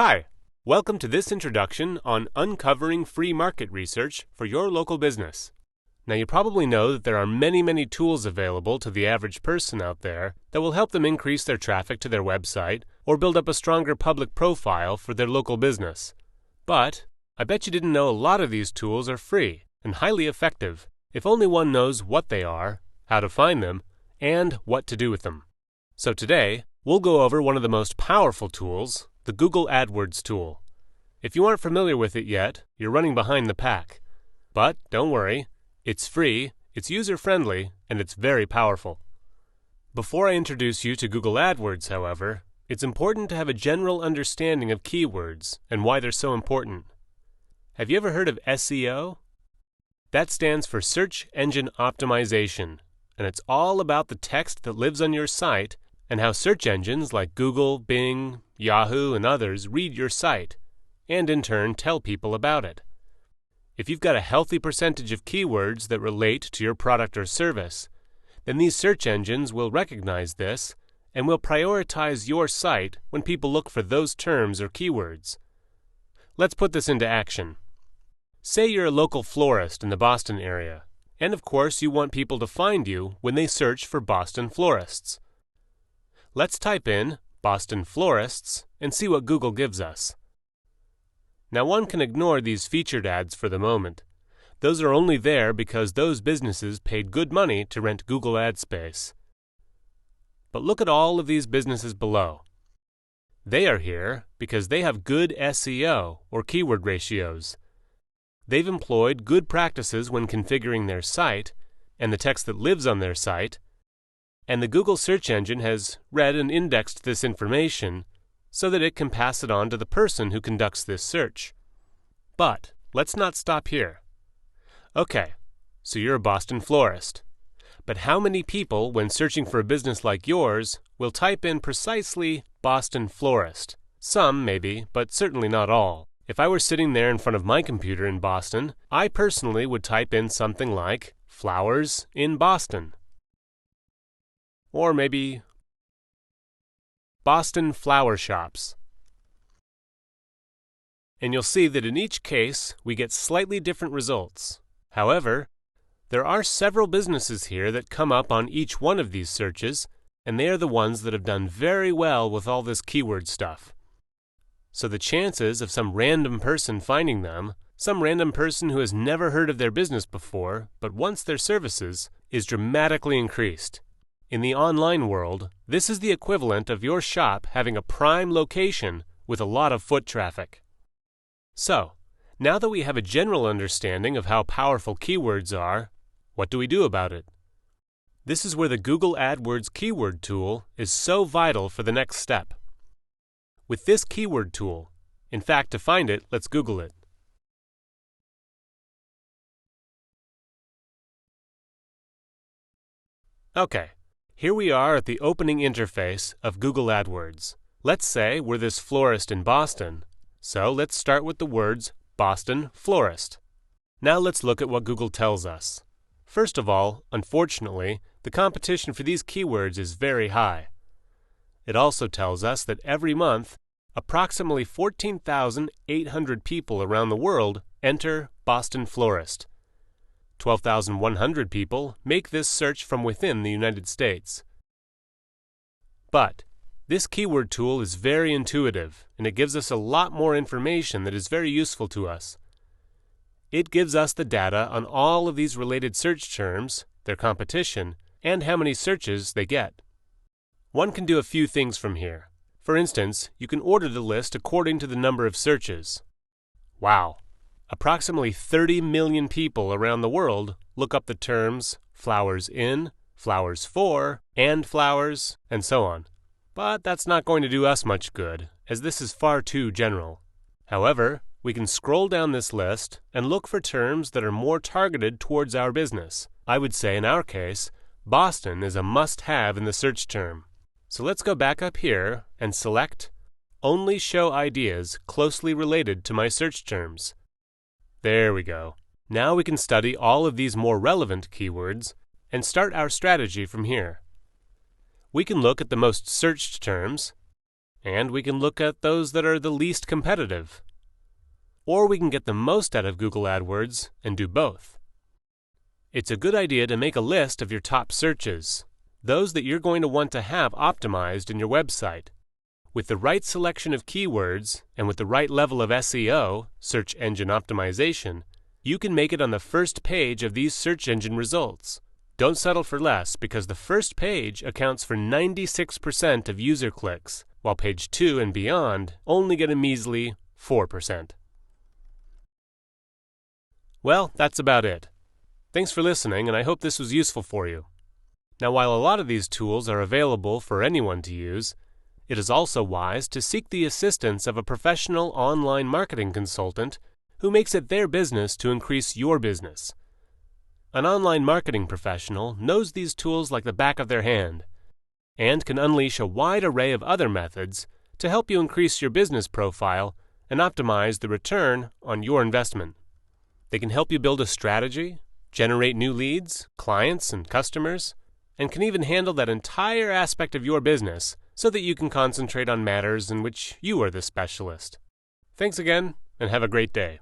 Hi, welcome to this introduction on uncovering free market research for your local business. Now you probably know that there are many tools available to the average person out there that will help them increase their traffic to their website or build up a stronger public profile for their local business. But I bet you didn't know a lot of these tools are free and highly effective if only one knows what they are, how to find them, and what to do with them. So today, we'll go over one of the most powerful tools, the Google AdWords tool. If you aren't familiar with it yet, you're running behind the pack. But don't worry, it's free, it's user-friendly, and it's very powerful. Before I introduce you to Google AdWords, however, it's important to have a general understanding of keywords and why they're so important. Have you ever heard of SEO? That stands for Search Engine Optimization, and it's all about the text that lives on your site and how search engines like Google, Bing, Yahoo, and others read your site, and in turn tell people about it. If you've got a healthy percentage of keywords that relate to your product or service, then these search engines will recognize this and will prioritize your site when people look for those terms or keywords. Let's put this into action. Say you're a local florist in the Boston area, and of course you want people to find you when they search for Boston florists. Let's type in Boston florists and see what Google gives us. Now one can ignore these featured ads for the moment. Those are only there because those businesses paid good money to rent Google ad space. But look at all of these businesses below. They are here because they have good SEO or keyword ratios. They've employed good practices when configuring their site and the text that lives on their site, and the Google search engine has read and indexed this information so that it can pass it on to the person who conducts this search. But let's not stop here. Okay, so you're a Boston florist. But how many people, when searching for a business like yours, will type in precisely Boston florist? Some, maybe, but certainly not all. If I were sitting there in front of my computer in Boston, I personally would type in something like flowers in Boston. Or maybe Boston flower shops. And you'll see that in each case we get slightly different results. However, there are several businesses here that come up on each one of these searches, and they are the ones that have done very well with all this keyword stuff. So the chances of some random person finding them, some random person who has never heard of their business before but wants their services, is dramatically increased. In the online world, this is the equivalent of your shop having a prime location with a lot of foot traffic. So, now that we have a general understanding of how powerful keywords are, what do we do about it? This is where the Google AdWords keyword tool is so vital for the next step. With this keyword tool, in fact, to find it, let's Google it. Okay. Here we are at the opening interface of Google AdWords. Let's say we're this florist in Boston, so let's start with the words Boston florist. Now let's look at what Google tells us. First of all, unfortunately, the competition for these keywords is very high. It also tells us that every month, approximately 14,800 people around the world enter Boston florist. 12,100 people make this search from within the United States. But this keyword tool is very intuitive, and it gives us a lot more information that is very useful to us. It gives us the data on all of these related search terms, their competition, and how many searches they get. One can do a few things from here. For instance, you can order the list according to the number of searches. Wow! Approximately 30 million people around the world look up the terms flowers in, flowers for, and flowers, and so on. But that's not going to do us much good, as this is far too general. However, we can scroll down this list and look for terms that are more targeted towards our business. I would say in our case, Boston is a must-have in the search term. So let's go back up here and select Only Show Ideas Closely Related to My Search Terms. There we go. Now we can study all of these more relevant keywords and start our strategy from here. We can look at the most searched terms, and we can look at those that are the least competitive. Or we can get the most out of Google AdWords and do both. It's a good idea to make a list of your top searches, those that you're going to want to have optimized in your website. With the right selection of keywords and with the right level of SEO, search engine optimization, you can make it on the first page of these search engine results. Don't settle for less, because the first page accounts for 96% of user clicks, while page 2 and beyond only get a measly 4%. Well, that's about it. Thanks for listening, and I hope this was useful for you. Now, while a lot of these tools are available for anyone to use, it is also wise to seek the assistance of a professional online marketing consultant who makes it their business to increase your business. An online marketing professional knows these tools like the back of their hand and can unleash a wide array of other methods to help you increase your business profile and optimize the return on your investment. They can help you build a strategy, generate new leads, clients, and customers, and can even handle that entire aspect of your business so that you can concentrate on matters in which you are the specialist. Thanks again, and have a great day.